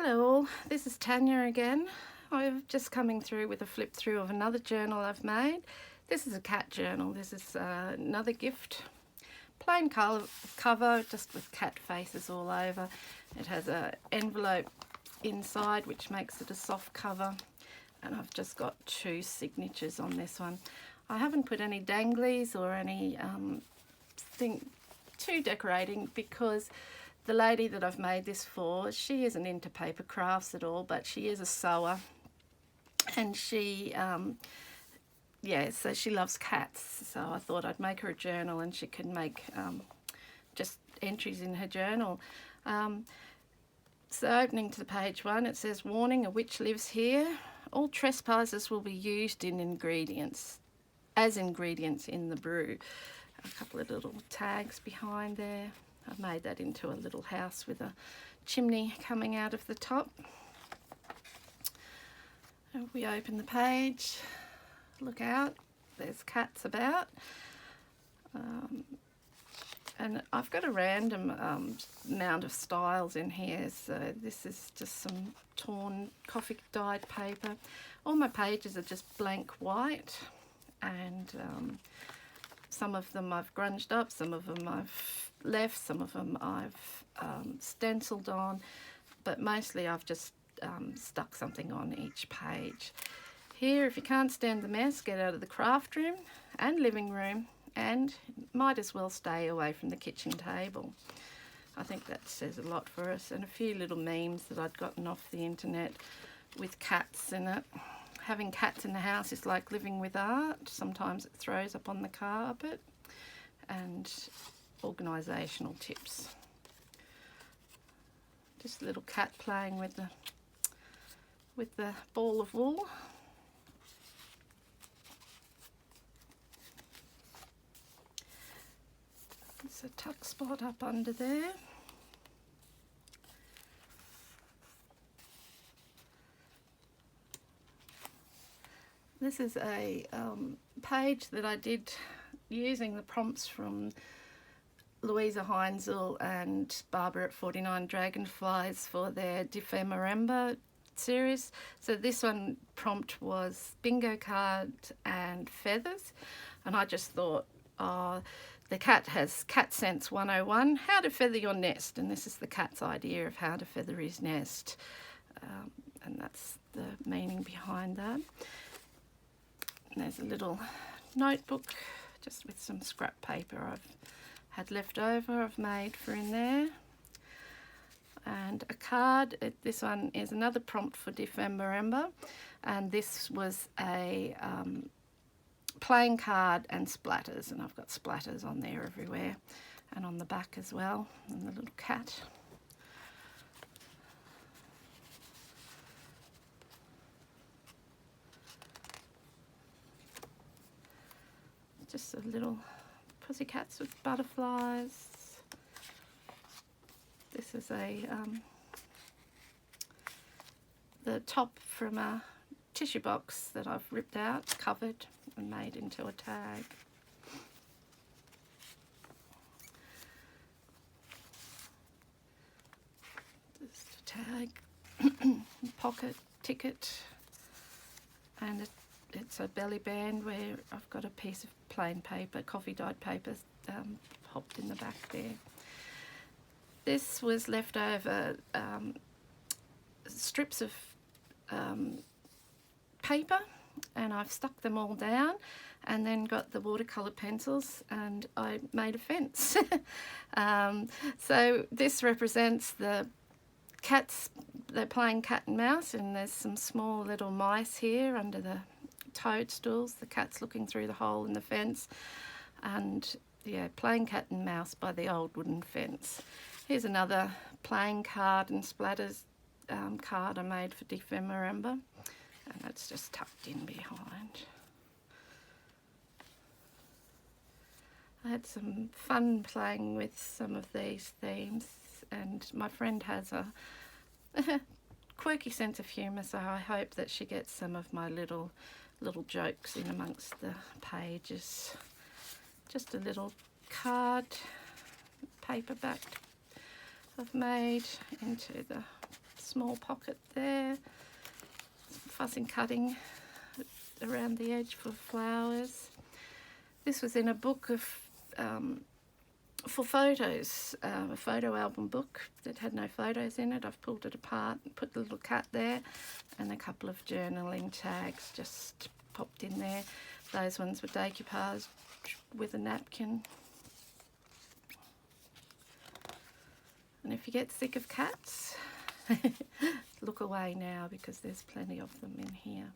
Hello all, this is Tanya again. I'm just coming through with a flip through of another journal I've made. This is a cat journal. This is another gift. Plain cover, just with cat faces all over. It has an envelope inside which makes it a soft cover, and I've just got two signatures on this one. I haven't put any danglies or any thing too decorating because the lady that I've made this for, she isn't into paper crafts at all, but she is a sewer, and she so she loves cats, so I thought I'd make her a journal and she can make just entries in her journal. So opening to the page one, it says, "Warning, a witch lives here. All trespassers will be used in as ingredients in the brew." A couple of little tags behind there. I've made that into a little house with a chimney coming out of the top. And we open the page, look out, there's cats about. And I've got a random amount of styles in here, so this is just some torn coffee dyed paper. All my pages are just blank white, and some of them I've grunged up, some of them I've left, some of them I've stenciled on, but mostly I've just stuck something on each page. Here, if you can't stand the mess, get out of the craft room and living room, and might as well stay away from the kitchen table. I think that says a lot for us. And a few little memes that I'd gotten off the internet with cats in it. Having cats in the house is like living with art. Sometimes it throws up on the carpet. And organisational tips. Just a little cat playing with the ball of wool. There's a tuck spot up under there. This is a page that I did using the prompts from Louisa Heinzel and Barbara at 49 Dragonflies for their Defemerember series. So this one prompt was bingo card and feathers, and I just thought, the cat has Cat Sense 101, how to feather your nest, and this is the cat's idea of how to feather his nest, and that's the meaning behind that. And there's a little notebook just with some scrap paper I've had left over, I've made for in there. And a card. This one is another prompt for Defemerember, and this was a playing card and splatters, and I've got splatters on there everywhere and on the back as well, and the little cat. Just a little pussycats with butterflies. This is the top from a tissue box that I've ripped out, covered and made into a tag. Just a tag, pocket ticket, and it's a belly band where I've got a piece of plain paper, coffee dyed paper, popped in the back there. This was left over strips of paper, and I've stuck them all down and then got the watercolour pencils and I made a fence. So this represents the cats, they're playing cat and mouse, and there's some small little mice here under the toadstools. The cat's looking through the hole in the fence, and yeah, playing cat and mouse by the old wooden fence. Here's another playing card and splatters card I made for Defemerember, and that's just tucked in behind. I had some fun playing with some of these themes, and my friend has a quirky sense of humour, so I hope that she gets some of my little jokes in amongst the pages. Just a little card, paperback I've made into the small pocket there. Fussing cutting around the edge for flowers. This was in a book of for photos, a photo album book that had no photos in it. I've pulled it apart and put the little cat there, and a couple of journaling tags just popped in there. Those ones were decoupaged with a napkin. And if you get sick of cats, look away now, because there's plenty of them in here.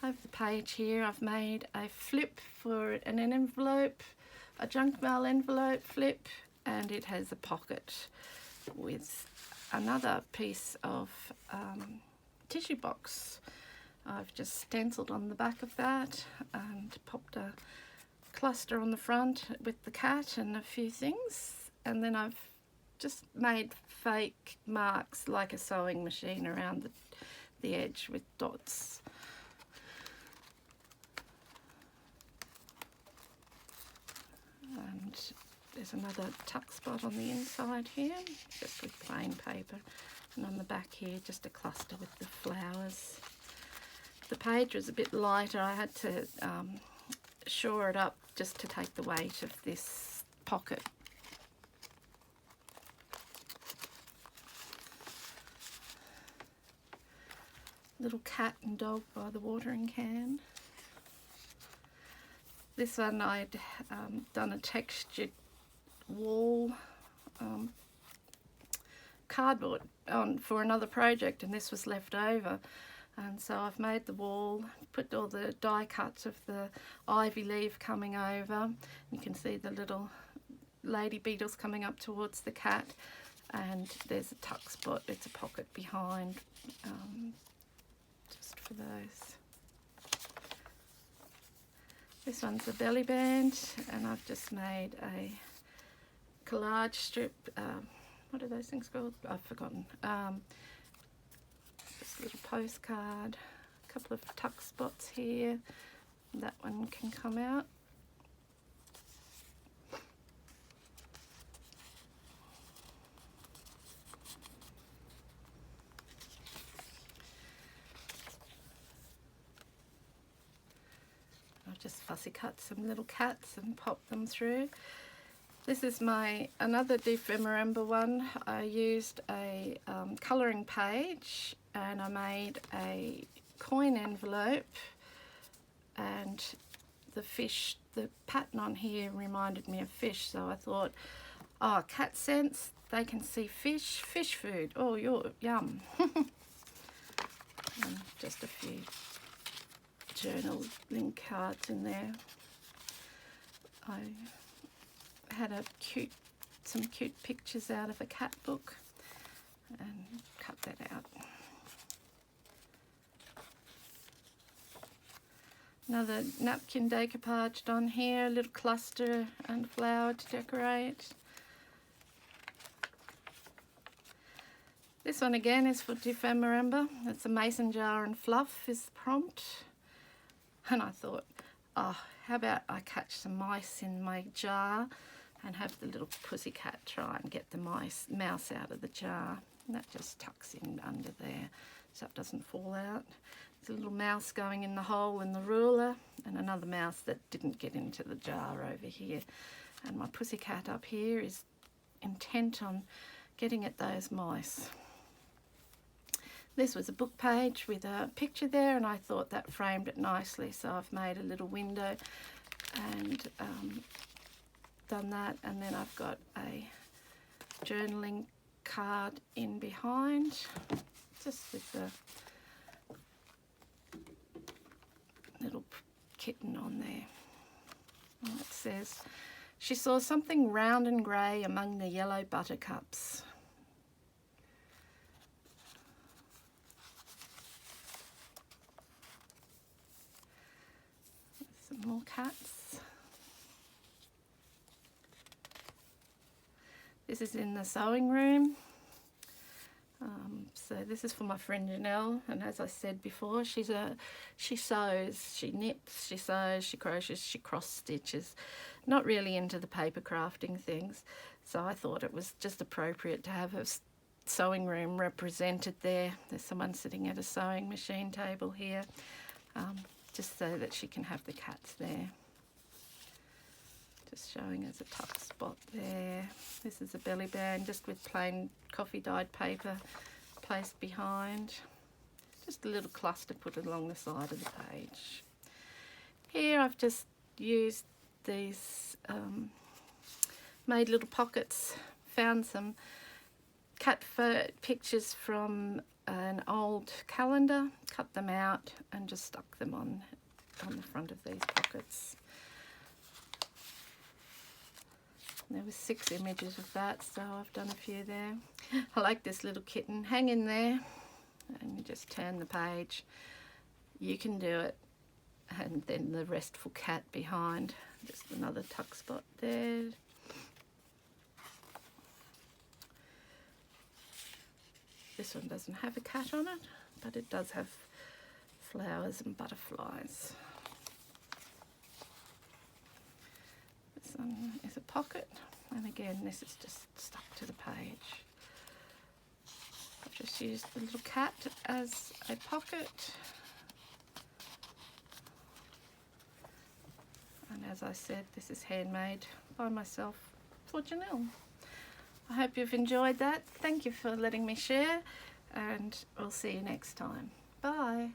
Over the page here, I've made a flip for an envelope, a junk mail envelope flip, and it has a pocket with another piece of tissue box. I've just stenciled on the back of that and popped a cluster on the front with the cat and a few things, and then I've just made fake marks like a sewing machine around the edge with dots. And there's another tuck spot on the inside here, just with plain paper, and on the back here just a cluster with the flowers. The page was a bit lighter. I had to shore it up just to take the weight of this pocket. Little cat and dog by the watering can. This one I'd done a textured wall cardboard on for another project, and this was left over, and so I've made the wall, put all the die cuts of the ivy leaf coming over. You can see the little lady beetles coming up towards the cat, and there's a tuck spot, it's a pocket behind, just for those. This one's a belly band, and I've just made a collage strip. What are those things called? I've forgotten. Just a little postcard, a couple of tuck spots here. That one can come out. I've just fussy cut some little cats and popped them through. This is my another Defemorember one. I used a colouring page, and I made a coin envelope, and the fish, the pattern on here reminded me of fish, so I thought, oh, cat sense, they can see fish, fish food, oh, you're yum. And just a few journaling cards in there. I had some cute pictures out of a cat book and cut that out. Another napkin decoupaged on here, a little cluster and flower to decorate. This one again is for Defemorember. It's a mason jar and fluff is the prompt. And I thought, oh, how about I catch some mice in my jar and have the little pussycat try and get the mouse out of the jar. And that just tucks in under there so it doesn't fall out. There's a little mouse going in the hole in the ruler, and another mouse that didn't get into the jar over here. And my pussycat up here is intent on getting at those mice. This was a book page with a picture there, and I thought that framed it nicely, so I've made a little window and done that, and then I've got a journaling card in behind, just with the little kitten on there. And it says, she saw something round and grey among the yellow buttercups. Some more cats. This is in the sewing room. So this is for my friend Janelle, and as I said before, she sews, she knits, she sews, she crochets, she cross stitches. Not really into the paper crafting things, so I thought it was just appropriate to have her sewing room represented there. There's someone sitting at a sewing machine table here, just so that she can have the cats there. Just showing as a tuck spot there. This is a belly band just with plain coffee dyed paper placed behind. Just a little cluster put along the side of the page. Here I've just used these made little pockets, found some cat fur pictures from an old calendar, cut them out and just stuck them on the front of these pockets. There were 6 images of that, so I've done a few there. I like this little kitten. Hang in there and you just turn the page. You can do it. And then the restful cat behind. Just another tuck spot there. This one doesn't have a cat on it, but it does have flowers and butterflies. This one is a pocket, and again this is just stuck to the page. I've just used the little cat as a pocket. And as I said, this is handmade by myself for Janelle. I hope you've enjoyed that. Thank you for letting me share, and I'll see you next time. Bye.